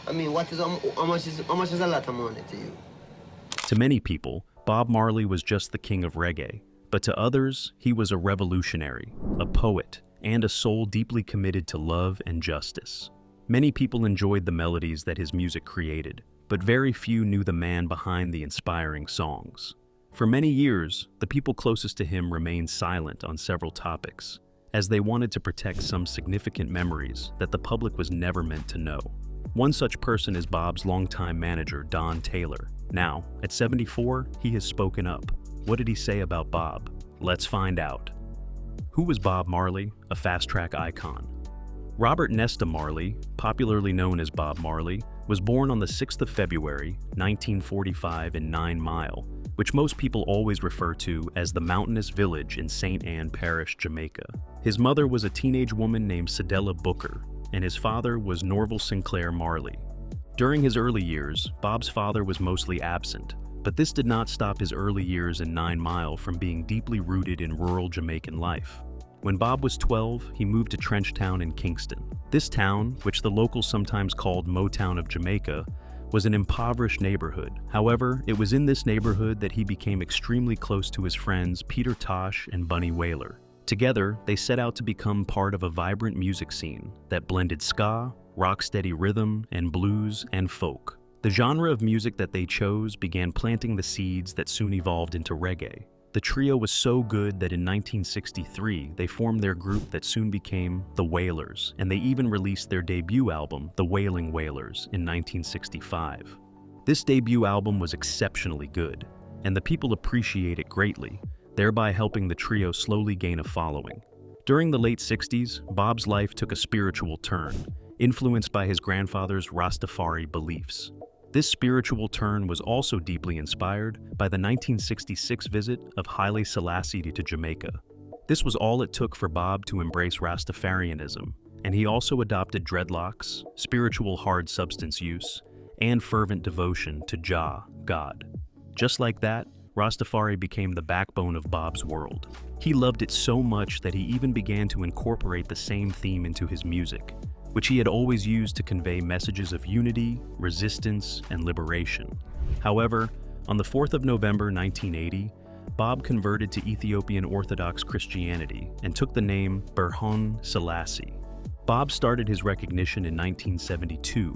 I mean, how much is a lot of money to you? To many people, Bob Marley was just the king of reggae, but to others, he was a revolutionary, a poet, and a soul deeply committed to love and justice. Many people enjoyed the melodies that his music created, but very few knew the man behind the inspiring songs. For many years, the people closest to him remained silent on several topics, as they wanted to protect some significant memories that the public was never meant to know. One such person is Bob's longtime manager, Don Taylor. Now, at 74, he has spoken up. What did he say about Bob? Let's find out. Who was Bob Marley, a fast-track icon? Robert Nesta Marley, popularly known as Bob Marley, was born on the 6th of February, 1945 in 9 Mile, which most people always refer to as the mountainous village in St. Ann Parish, Jamaica. His mother was a teenage woman named Cedella Booker, and his father was Norval Sinclair Marley. During his early years, Bob's father was mostly absent, but this did not stop his early years in 9 Mile from being deeply rooted in rural Jamaican life. When Bob was 12, he moved to Trenchtown in Kingston. This town, which the locals sometimes called Motown of Jamaica, was an impoverished neighborhood. However, it was in this neighborhood that he became extremely close to his friends Peter Tosh and Bunny Wailer. Together, they set out to become part of a vibrant music scene that blended ska, rocksteady rhythm, and blues and folk. The genre of music that they chose began planting the seeds that soon evolved into reggae. The trio was so good that in 1963, they formed their group that soon became the Wailers, and they even released their debut album, The Wailing Wailers, in 1965. This debut album was exceptionally good, and the people appreciate it greatly, thereby helping the trio slowly gain a following. During the late 60s, Bob's life took a spiritual turn, influenced by his grandfather's Rastafari beliefs. This spiritual turn was also deeply inspired by the 1966 visit of Haile Selassie to Jamaica. This was all it took for Bob to embrace Rastafarianism, and he also adopted dreadlocks, spiritual hard substance use, and fervent devotion to Jah, God. Just like that, Rastafari became the backbone of Bob's world. He loved it so much that he even began to incorporate the same theme into his music, which he had always used to convey messages of unity, resistance, and liberation. However, on the 4th of November 1980, Bob converted to Ethiopian Orthodox Christianity and took the name Berhane Selassie. Bob started his recognition in 1972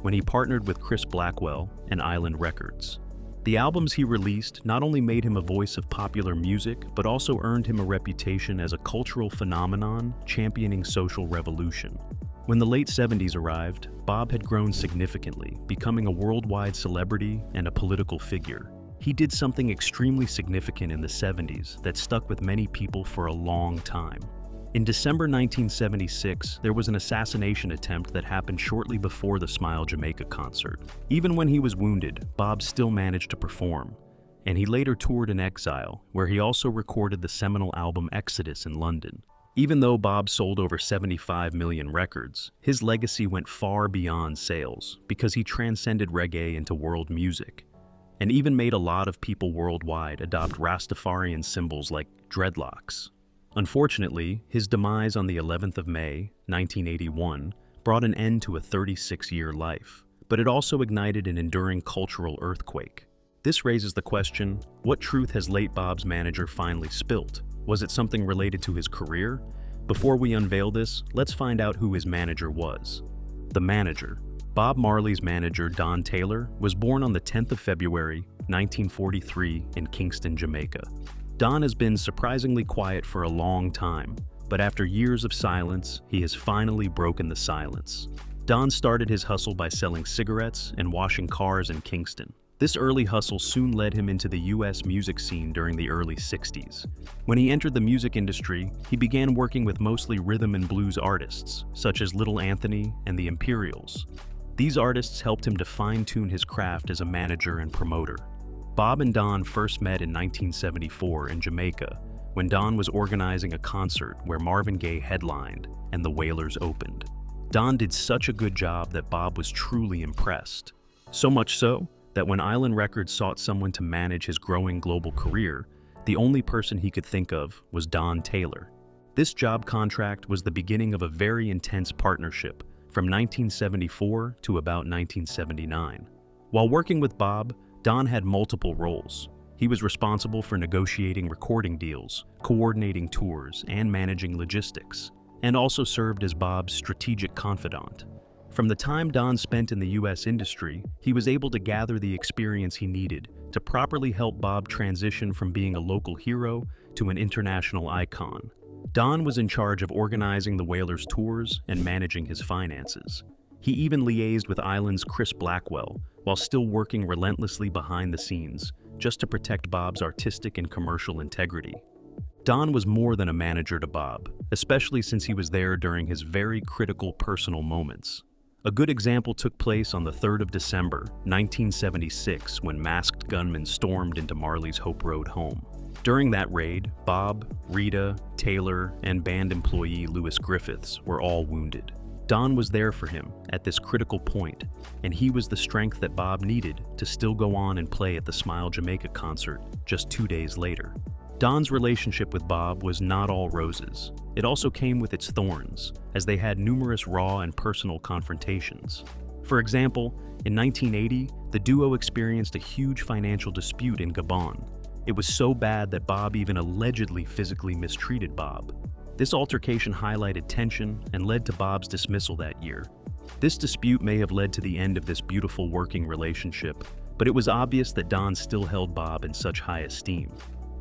when he partnered with Chris Blackwell and Island Records. The albums he released not only made him a voice of popular music, but also earned him a reputation as a cultural phenomenon championing social revolution. When the late 70s arrived, Bob had grown significantly, becoming a worldwide celebrity and a political figure. He did something extremely significant in the 70s that stuck with many people for a long time. In December 1976, there was an assassination attempt that happened shortly before the Smile Jamaica concert. Even when he was wounded, Bob still managed to perform, and he later toured in exile, where he also recorded the seminal album Exodus in London. Even though Bob sold over 75 million records, his legacy went far beyond sales because he transcended reggae into world music, and even made a lot of people worldwide adopt Rastafarian symbols like dreadlocks. Unfortunately, his demise on the 11th of May, 1981, brought an end to a 36-year life, but it also ignited an enduring cultural earthquake. This raises the question, what truth has late Bob's manager finally spilt? Was it something related to his career? Before we unveil this, let's find out who his manager was. The manager. Bob Marley's manager, Don Taylor, was born on the 10th of February, 1943 in Kingston, Jamaica. Don has been surprisingly quiet for a long time, but after years of silence, he has finally broken the silence. Don started his hustle by selling cigarettes and washing cars in Kingston. This early hustle soon led him into the US music scene during the early 60s. When he entered the music industry, he began working with mostly rhythm and blues artists, such as Little Anthony and the Imperials. These artists helped him to fine-tune his craft as a manager and promoter. Bob and Don first met in 1974 in Jamaica, when Don was organizing a concert where Marvin Gaye headlined and the Wailers opened. Don did such a good job that Bob was truly impressed. So much so, that when Island Records sought someone to manage his growing global career, the only person he could think of was Don Taylor. This job contract was the beginning of a very intense partnership, from 1974 to about 1979. While working with Bob, Don had multiple roles. He was responsible for negotiating recording deals, coordinating tours, and managing logistics, and also served as Bob's strategic confidant. From the time Don spent in the US industry, he was able to gather the experience he needed to properly help Bob transition from being a local hero to an international icon. Don was in charge of organizing the Wailers' tours and managing his finances. He even liaised with Island's Chris Blackwell, while still working relentlessly behind the scenes, just to protect Bob's artistic and commercial integrity. Don was more than a manager to Bob, especially since he was there during his very critical personal moments. A good example took place on the 3rd of December, 1976, when masked gunmen stormed into Marley's Hope Road home. During that raid, Bob, Rita, Taylor, and band employee Louis Griffiths were all wounded. Don was there for him at this critical point, and he was the strength that Bob needed to still go on and play at the Smile Jamaica concert just 2 days later. Don's relationship with Bob was not all roses. It also came with its thorns, as they had numerous raw and personal confrontations. For example, in 1980, the duo experienced a huge financial dispute in Gabon. It was so bad that Bob even allegedly physically mistreated Bob. This altercation highlighted tension and led to Bob's dismissal that year. This dispute may have led to the end of this beautiful working relationship, but it was obvious that Don still held Bob in such high esteem.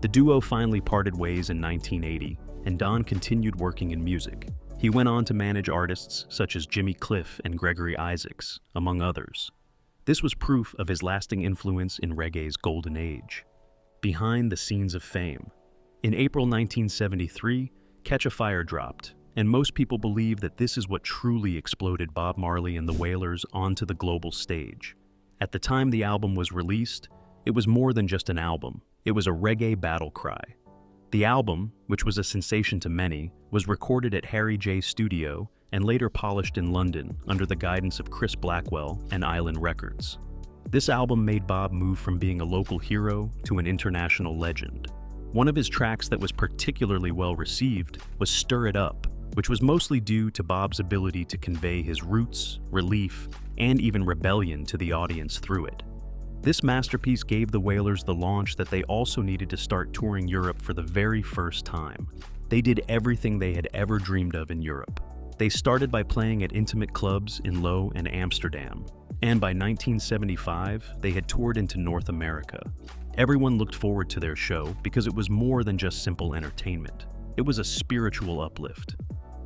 The duo finally parted ways in 1980, and Don continued working in music. He went on to manage artists such as Jimmy Cliff and Gregory Isaacs, among others. This was proof of his lasting influence in reggae's golden age. Behind the scenes of fame. In April 1973, Catch a Fire dropped, and most people believe that this is what truly exploded Bob Marley and the Wailers onto the global stage. At the time the album was released, it was more than just an album. It was a reggae battle cry. The album, which was a sensation to many, was recorded at Harry J Studio and later polished in London under the guidance of Chris Blackwell and Island Records. This album made Bob move from being a local hero to an international legend. One of his tracks that was particularly well received was Stir It Up, which was mostly due to Bob's ability to convey his roots, relief, and even rebellion to the audience through it. This masterpiece gave the Wailers the launch that they also needed to start touring Europe for the very first time. They did everything they had ever dreamed of in Europe. They started by playing at intimate clubs in Low and Amsterdam, and by 1975, they had toured into North America. Everyone looked forward to their show because it was more than just simple entertainment. It was a spiritual uplift.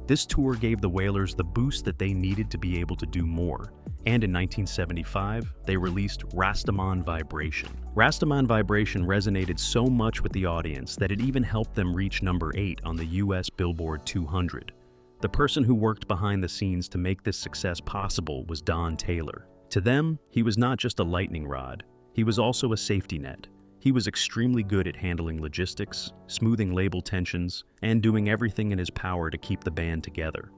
This tour gave the Wailers the boost that they needed to be able to do more, and in 1975, they released Rastaman Vibration. Rastaman Vibration resonated so much with the audience that it even helped them reach number 8 on the US Billboard 200. The person who worked behind the scenes to make this success possible was Don Taylor. To them, he was not just a lightning rod, he was also a safety net. He was extremely good at handling logistics, smoothing label tensions, and doing everything in his power to keep the band together.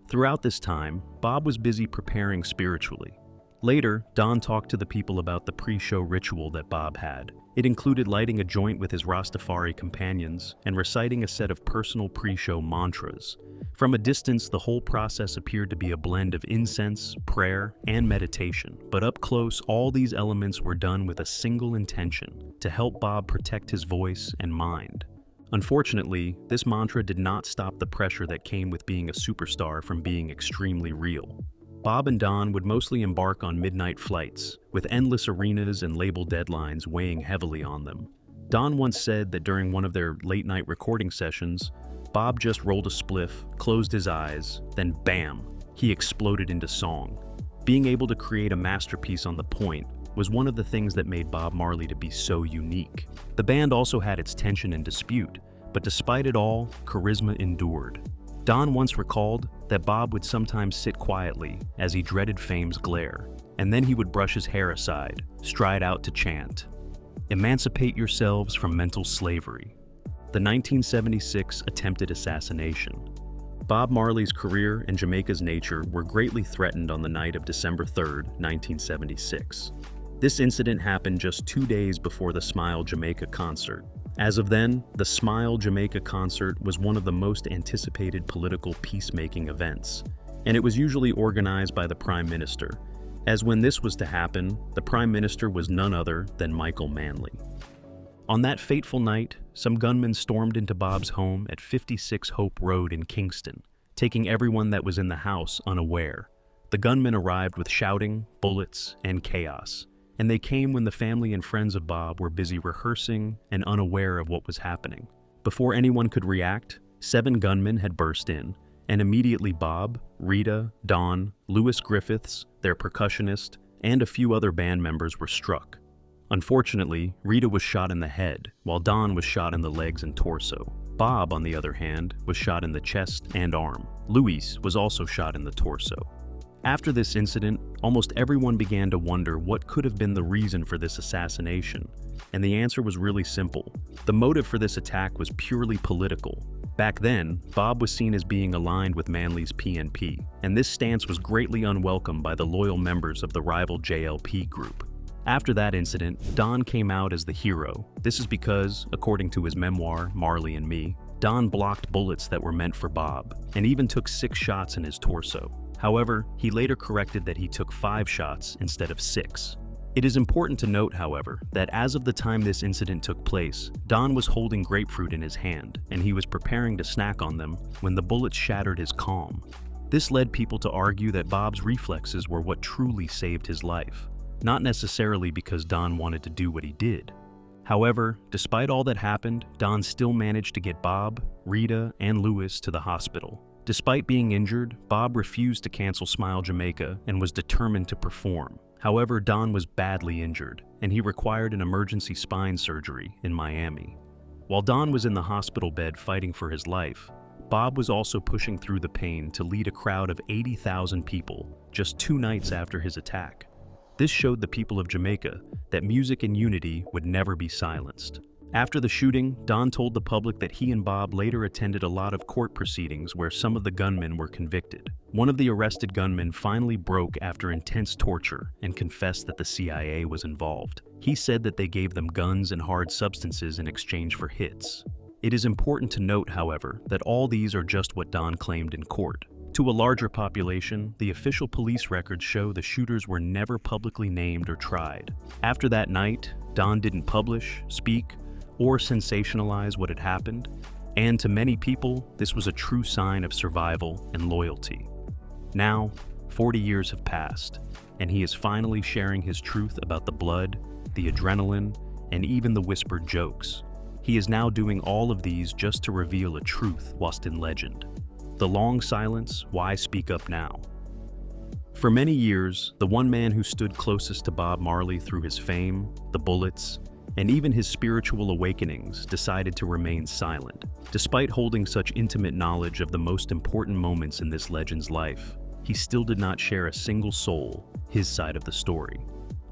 Throughout this time, Bob was busy preparing spiritually. Later, Don talked to the people about the pre-show ritual that Bob had. It included lighting a joint with his Rastafari companions and reciting a set of personal pre-show mantras. From a distance, the whole process appeared to be a blend of incense, prayer, and meditation. But up close, all these elements were done with a single intention: to help Bob protect his voice and mind. Unfortunately, this mantra did not stop the pressure that came with being a superstar from being extremely real. Bob and Don would mostly embark on midnight flights, with endless arenas and label deadlines weighing heavily on them. Don once said that during one of their late-night recording sessions, Bob just rolled a spliff, closed his eyes, then bam, he exploded into song. Being able to create a masterpiece on the point was one of the things that made Bob Marley to be so unique. The band also had its tension and dispute, but despite it all, charisma endured. Don once recalled that Bob would sometimes sit quietly as he dreaded fame's glare, and then he would brush his hair aside, stride out to chant, "Emancipate yourselves from mental slavery." The 1976 attempted assassination. Bob Marley's career and Jamaica's nature were greatly threatened on the night of December 3, 1976. This incident happened just 2 days before the Smile Jamaica concert. As of then, the Smile Jamaica concert was one of the most anticipated political peacemaking events. and it was usually organized by the Prime Minister, as when this was to happen, the Prime Minister was none other than Michael Manley. On that fateful night, some gunmen stormed into Bob's home at 56 Hope Road in Kingston, taking everyone that was in the house unaware. The gunmen arrived with shouting, bullets, and chaos, and they came when the family and friends of Bob were busy rehearsing and unaware of what was happening. Before anyone could react, 7 gunmen had burst in, and immediately Bob, Rita, Don, Lewis Griffiths, their percussionist, and a few other band members were struck. Unfortunately, Rita was shot in the head, while Don was shot in the legs and torso. Bob, on the other hand, was shot in the chest and arm. Louis was also shot in the torso. After this incident, almost everyone began to wonder what could have been the reason for this assassination, and the answer was really simple. The motive for this attack was purely political. Back then, Bob was seen as being aligned with Manley's PNP, and this stance was greatly unwelcome by the loyal members of the rival JLP group. After that incident, Don came out as the hero. This is because, according to his memoir, Marley and Me, Don blocked bullets that were meant for Bob, and even took 6 shots in his torso. However, he later corrected that he took 5 shots instead of 6. It is important to note, however, that as of the time this incident took place, Don was holding grapefruit in his hand, and he was preparing to snack on them when the bullets shattered his calm. This led people to argue that Bob's reflexes were what truly saved his life, not necessarily because Don wanted to do what he did. However, despite all that happened, Don still managed to get Bob, Rita, and Louis to the hospital. Despite being injured, Bob refused to cancel Smile Jamaica and was determined to perform. However, Don was badly injured, and he required an emergency spine surgery in Miami. While Don was in the hospital bed fighting for his life, Bob was also pushing through the pain to lead a crowd of 80,000 people just 2 nights after his attack. This showed the people of Jamaica that music and unity would never be silenced. After the shooting, Don told the public that he and Bob later attended a lot of court proceedings where some of the gunmen were convicted. One of the arrested gunmen finally broke after intense torture and confessed that the CIA was involved. He said that they gave them guns and hard substances in exchange for hits. It is important to note, however, that all these are just what Don claimed in court. To a larger population, the official police records show the shooters were never publicly named or tried. After that night, Don didn't publish, speak, or sensationalize what had happened, and to many people, this was a true sign of survival and loyalty. Now, 40 years have passed, and he is finally sharing his truth about the blood, the adrenaline, and even the whispered jokes. He is now doing all of these just to reveal a truth whilst in legend. The long silence, why speak up now? For many years, the one man who stood closest to Bob Marley through his fame, the bullets, and even his spiritual awakenings decided to remain silent. Despite holding such intimate knowledge of the most important moments in this legend's life, he still did not share a single soul his side of the story.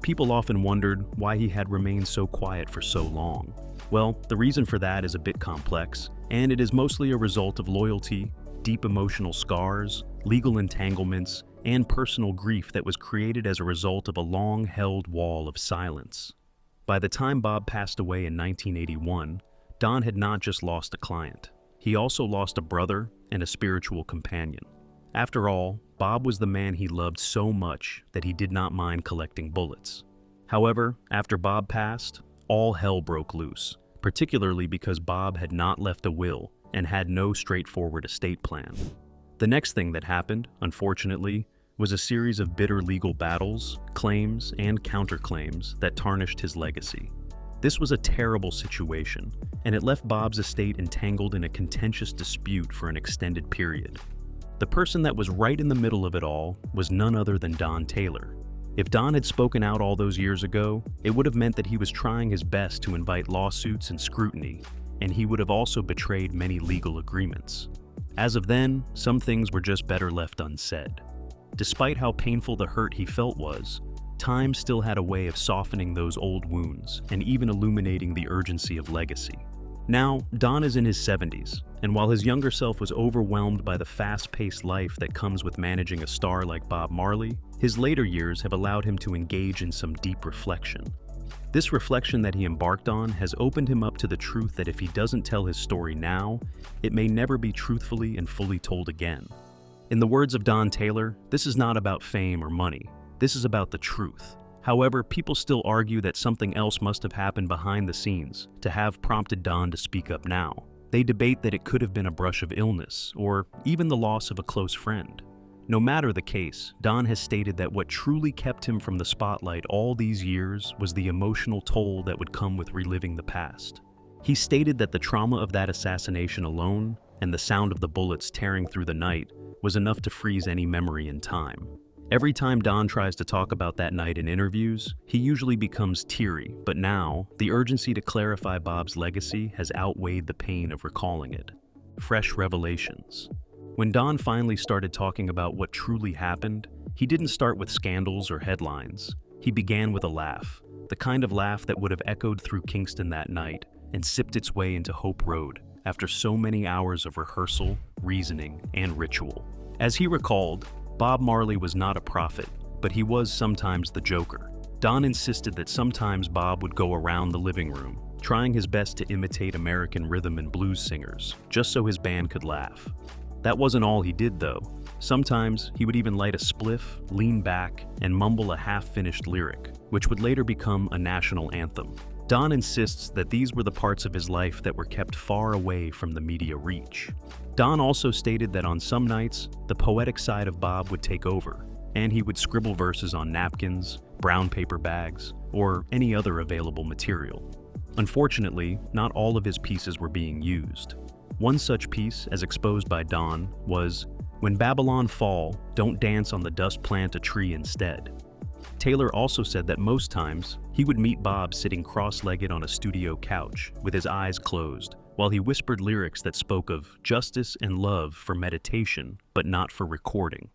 People often wondered why he had remained so quiet for so long. Well, the reason for that is a bit complex, and it is mostly a result of loyalty, deep emotional scars, legal entanglements, and personal grief that was created as a result of a long-held wall of silence. By the time Bob passed away in 1981, Don had not just lost a client. He also lost a brother and a spiritual companion. After all, Bob was the man he loved so much that he did not mind collecting bullets. However, after Bob passed, all hell broke loose, particularly because Bob had not left a will and had no straightforward estate plan. The next thing that happened, unfortunately, was a series of bitter legal battles, claims, and counterclaims that tarnished his legacy. This was a terrible situation, and it left Bob's estate entangled in a contentious dispute for an extended period. The person that was right in the middle of it all was none other than Don Taylor. If Don had spoken out all those years ago, it would have meant that he was trying his best to invite lawsuits and scrutiny, and he would have also betrayed many legal agreements. As of then, some things were just better left unsaid. Despite how painful the hurt he felt was, time still had a way of softening those old wounds and even illuminating the urgency of legacy. Now, Don is in his 70s, and while his younger self was overwhelmed by the fast-paced life that comes with managing a star like Bob Marley, his later years have allowed him to engage in some deep reflection. This reflection that he embarked on has opened him up to the truth that if he doesn't tell his story now, it may never be truthfully and fully told again. In the words of Don Taylor, this is not about fame or money. This is about the truth. However, people still argue that something else must have happened behind the scenes to have prompted Don to speak up now. They debate that it could have been a brush of illness or even the loss of a close friend. No matter the case, Don has stated that what truly kept him from the spotlight all these years was the emotional toll that would come with reliving the past. He stated that the trauma of that assassination alone and the sound of the bullets tearing through the night was enough to freeze any memory in time. Every time Don tries to talk about that night in interviews, he usually becomes teary, but now, the urgency to clarify Bob's legacy has outweighed the pain of recalling it. Fresh revelations. When Don finally started talking about what truly happened, he didn't start with scandals or headlines. He began with a laugh, the kind of laugh that would have echoed through Kingston that night and sipped its way into Hope Road after so many hours of rehearsal, reasoning, and ritual. As he recalled, Bob Marley was not a prophet, but he was sometimes the Joker. Don insisted that sometimes Bob would go around the living room, trying his best to imitate American rhythm and blues singers, just so his band could laugh. That wasn't all he did, though. Sometimes he would even light a spliff, lean back, and mumble a half-finished lyric, which would later become a national anthem. Don insists that these were the parts of his life that were kept far away from the media reach. Don also stated that on some nights, the poetic side of Bob would take over, and he would scribble verses on napkins, brown paper bags, or any other available material. Unfortunately, not all of his pieces were being used. One such piece, as exposed by Don, was, "When Babylon fall, don't dance on the dust, plant a tree instead." Taylor also said that most times, he would meet Bob sitting cross-legged on a studio couch, with his eyes closed, while he whispered lyrics that spoke of justice and love for meditation, but not for recording.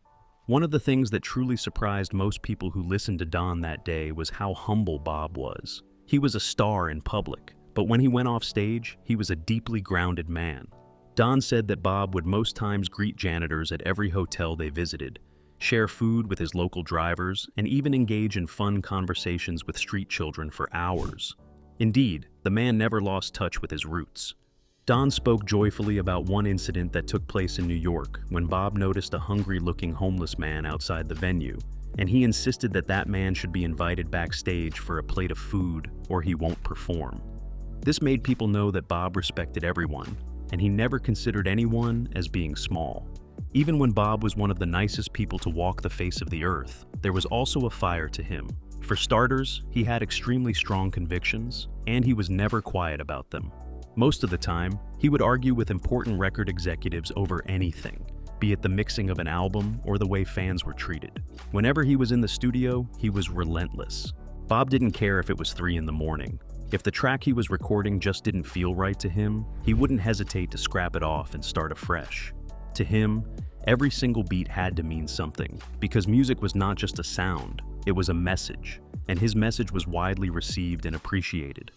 One of the things that truly surprised most people who listened to Don that day was how humble Bob was. He was a star in public, but when he went off stage, he was a deeply grounded man. Don said that Bob would most times greet janitors at every hotel they visited, share food with his local drivers, and even engage in fun conversations with street children for hours. Indeed, the man never lost touch with his roots. Don spoke joyfully about one incident that took place in New York when Bob noticed a hungry-looking homeless man outside the venue, and he insisted that that man should be invited backstage for a plate of food or he won't perform. This made people know that Bob respected everyone, and he never considered anyone as being small. Even when Bob was one of the nicest people to walk the face of the earth, there was also a fire to him. For starters, he had extremely strong convictions, and he was never quiet about them. Most of the time, he would argue with important record executives over anything, be it the mixing of an album or the way fans were treated. Whenever he was in the studio, he was relentless. Bob didn't care if it was 3 in the morning. If the track he was recording just didn't feel right to him, he wouldn't hesitate to scrap it off and start afresh. To him, every single beat had to mean something, because music was not just a sound, it was a message, and his message was widely received and appreciated.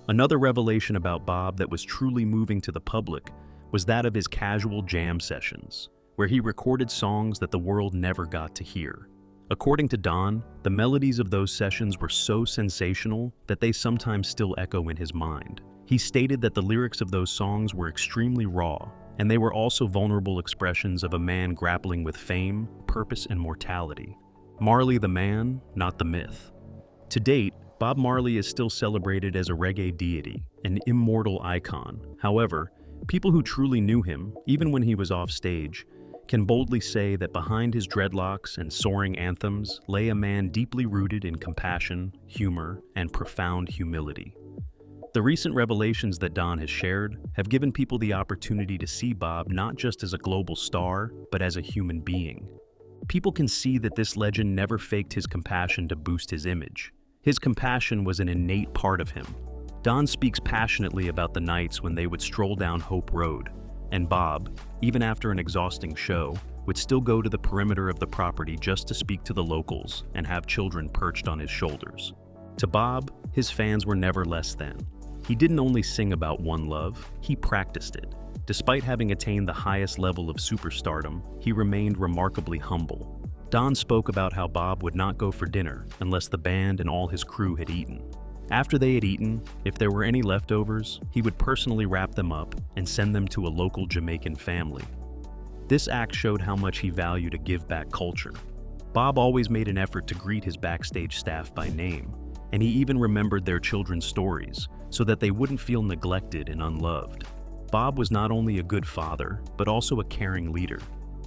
Another revelation about Bob that was truly moving to the public was that of his casual jam sessions, where he recorded songs that the world never got to hear. According to Don, the melodies of those sessions were so sensational that they sometimes still echo in his mind. He stated that the lyrics of those songs were extremely raw, and they were also vulnerable expressions of a man grappling with fame, purpose, and mortality. Marley the man, not the myth. To date, Bob Marley is still celebrated as a reggae deity, an immortal icon. However, people who truly knew him, even when he was off stage, can boldly say that behind his dreadlocks and soaring anthems lay a man deeply rooted in compassion, humor, and profound humility. The recent revelations that Don has shared have given people the opportunity to see Bob not just as a global star, but as a human being. People can see that this legend never faked his compassion to boost his image. His compassion was an innate part of him. Don speaks passionately about the nights when they would stroll down Hope Road, and Bob, even after an exhausting show, would still go to the perimeter of the property just to speak to the locals and have children perched on his shoulders. To Bob, his fans were never less than. He didn't only sing about one love, he practiced it. Despite having attained the highest level of superstardom, he remained remarkably humble. Don spoke about how Bob would not go for dinner unless the band and all his crew had eaten. After they had eaten, if there were any leftovers, he would personally wrap them up and send them to a local Jamaican family. This act showed how much he valued a give-back culture. Bob always made an effort to greet his backstage staff by name, and he even remembered their children's stories so that they wouldn't feel neglected and unloved. Bob was not only a good father, but also a caring leader.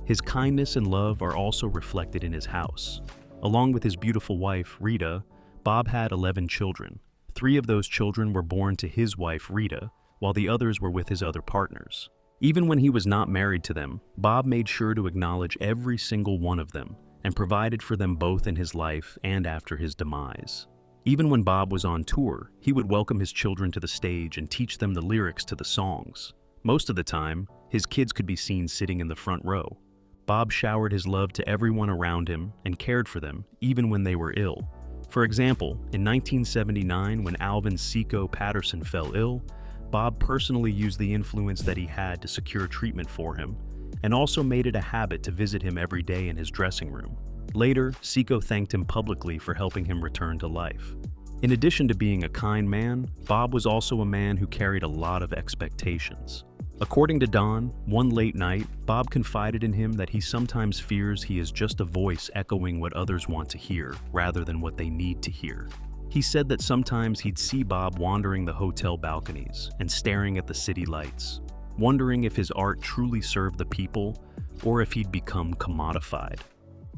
His kindness and love are also reflected in his house. Along with his beautiful wife, Rita, Bob had 11 children. 3 of those children were born to his wife, Rita, while the others were with his other partners. Even when he was not married to them, Bob made sure to acknowledge every single one of them and provided for them both in his life and after his demise. Even when Bob was on tour, he would welcome his children to the stage and teach them the lyrics to the songs. Most of the time, his kids could be seen sitting in the front row. Bob showered his love to everyone around him and cared for them, even when they were ill. For example, in 1979, when Alvin Seco Patterson fell ill, Bob personally used the influence that he had to secure treatment for him, and also made it a habit to visit him every day in his dressing room. Later, Seco thanked him publicly for helping him return to life. In addition to being a kind man, Bob was also a man who carried a lot of expectations. According to Don, one late night, Bob confided in him that he sometimes fears he is just a voice echoing what others want to hear, rather than what they need to hear. He said that sometimes he'd see Bob wandering the hotel balconies and staring at the city lights, wondering if his art truly served the people or if he'd become commodified.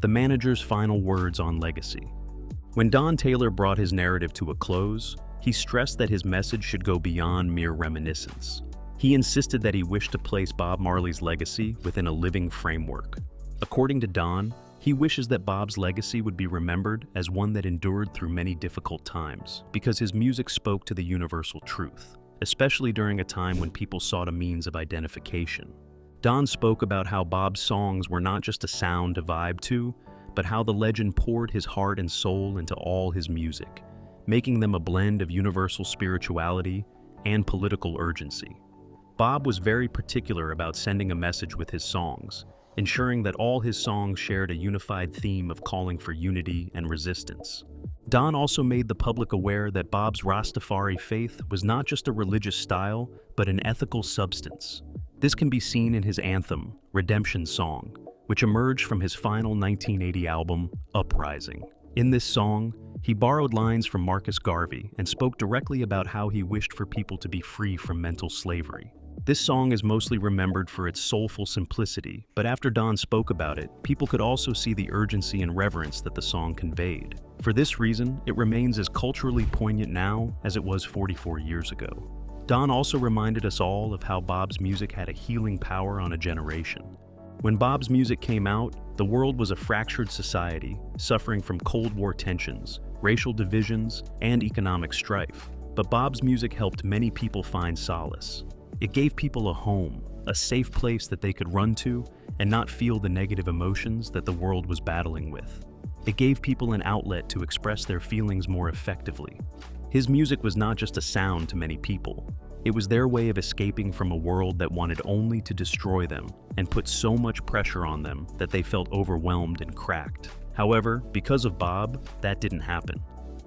The manager's final words on legacy. When Don Taylor brought his narrative to a close, he stressed that his message should go beyond mere reminiscence. He insisted that he wished to place Bob Marley's legacy within a living framework. According to Don, he wishes that Bob's legacy would be remembered as one that endured through many difficult times, because his music spoke to the universal truth, especially during a time when people sought a means of identification. Don spoke about how Bob's songs were not just a sound to vibe to, but how the legend poured his heart and soul into all his music, making them a blend of universal spirituality and political urgency. Bob was very particular about sending a message with his songs, ensuring that all his songs shared a unified theme of calling for unity and resistance. Don also made the public aware that Bob's Rastafari faith was not just a religious style, but an ethical substance. This can be seen in his anthem, Redemption Song, which emerged from his final 1980 album, Uprising. In this song, he borrowed lines from Marcus Garvey and spoke directly about how he wished for people to be free from mental slavery. This song is mostly remembered for its soulful simplicity, but after Don spoke about it, people could also see the urgency and reverence that the song conveyed. For this reason, it remains as culturally poignant now as it was 44 years ago. Don also reminded us all of how Bob's music had a healing power on a generation. When Bob's music came out, the world was a fractured society, suffering from Cold War tensions, racial divisions, and economic strife. But Bob's music helped many people find solace. It gave people a home, a safe place that they could run to and not feel the negative emotions that the world was battling with. It gave people an outlet to express their feelings more effectively. His music was not just a sound to many people. It was their way of escaping from a world that wanted only to destroy them and put so much pressure on them that they felt overwhelmed and cracked. However, because of Bob, that didn't happen.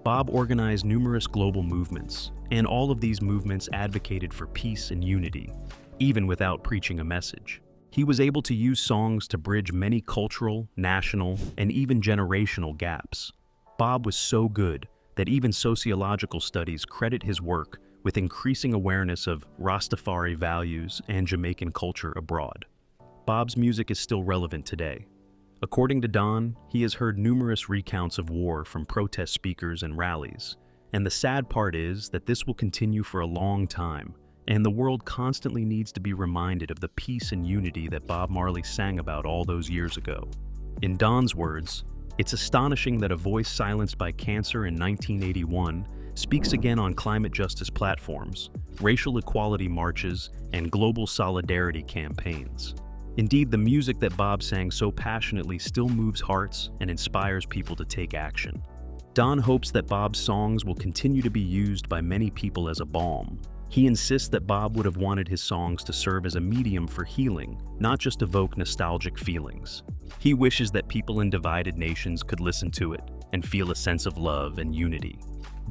Bob organized numerous global movements, and all of these movements advocated for peace and unity, even without preaching a message. He was able to use songs to bridge many cultural, national, and even generational gaps. Bob was so good that even sociological studies credit his work with increasing awareness of Rastafari values and Jamaican culture abroad. Bob's music is still relevant today. According to Don, he has heard numerous recounts of war from protest speakers and rallies, and the sad part is that this will continue for a long time, and the world constantly needs to be reminded of the peace and unity that Bob Marley sang about all those years ago. In Don's words, "It's astonishing that a voice silenced by cancer in 1981 speaks again on climate justice platforms, racial equality marches, and global solidarity campaigns." Indeed, the music that Bob sang so passionately still moves hearts and inspires people to take action. Don hopes that Bob's songs will continue to be used by many people as a balm. He insists that Bob would have wanted his songs to serve as a medium for healing, not just evoke nostalgic feelings. He wishes that people in divided nations could listen to it and feel a sense of love and unity.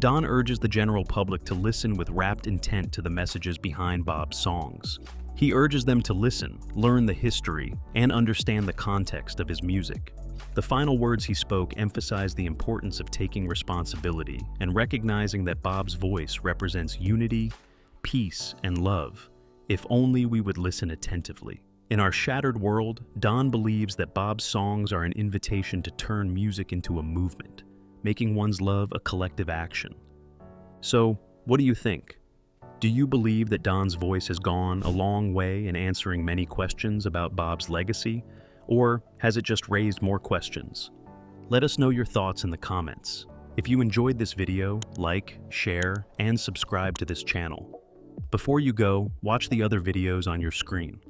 Don urges the general public to listen with rapt intent to the messages behind Bob's songs. He urges them to listen, learn the history, and understand the context of his music. The final words he spoke emphasized the importance of taking responsibility and recognizing that Bob's voice represents unity, peace, and love, if only we would listen attentively. In our shattered world, Don believes that Bob's songs are an invitation to turn music into a movement, making one's love a collective action. So, what do you think? Do you believe that Don's voice has gone a long way in answering many questions about Bob's legacy, or has it just raised more questions? Let us know your thoughts in the comments. If you enjoyed this video, like, share, and subscribe to this channel. Before you go, watch the other videos on your screen.